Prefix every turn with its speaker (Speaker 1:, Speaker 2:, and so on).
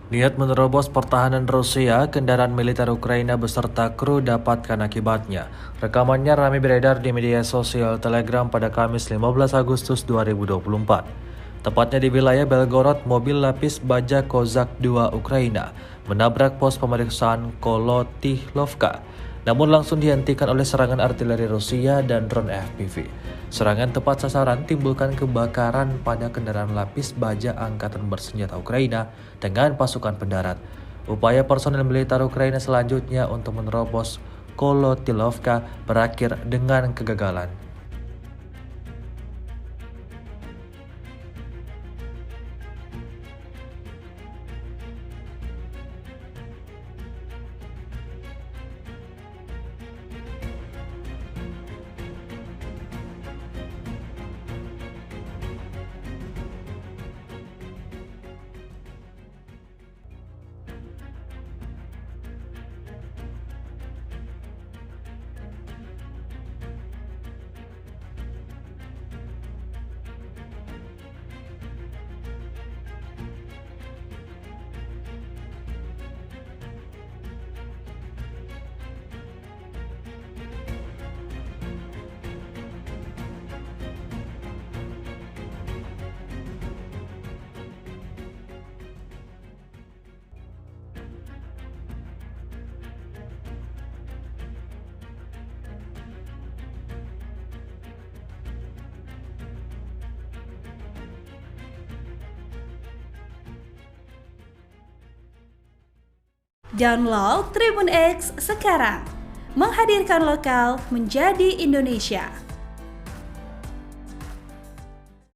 Speaker 1: Niat menerobos pertahanan Rusia, kendaraan militer Ukraina beserta kru dapatkan akibatnya. Rekamannya ramai beredar di media sosial Telegram pada Kamis 15 Agustus 2024. Tepatnya di wilayah Belgorod, mobil lapis baja Kozak 2 Ukraina menabrak pos pemeriksaan Kolotihlovka, namun langsung dihentikan oleh serangan artileri Rusia dan drone FPV. Serangan tepat sasaran timbulkan kebakaran pada kendaraan lapis baja angkatan bersenjata Ukraina dengan pasukan pendarat. Upaya personel militer Ukraina selanjutnya untuk menerobos Kolotilovka berakhir dengan kegagalan.
Speaker 2: Download Tribun X sekarang, menghadirkan lokal menjadi Indonesia.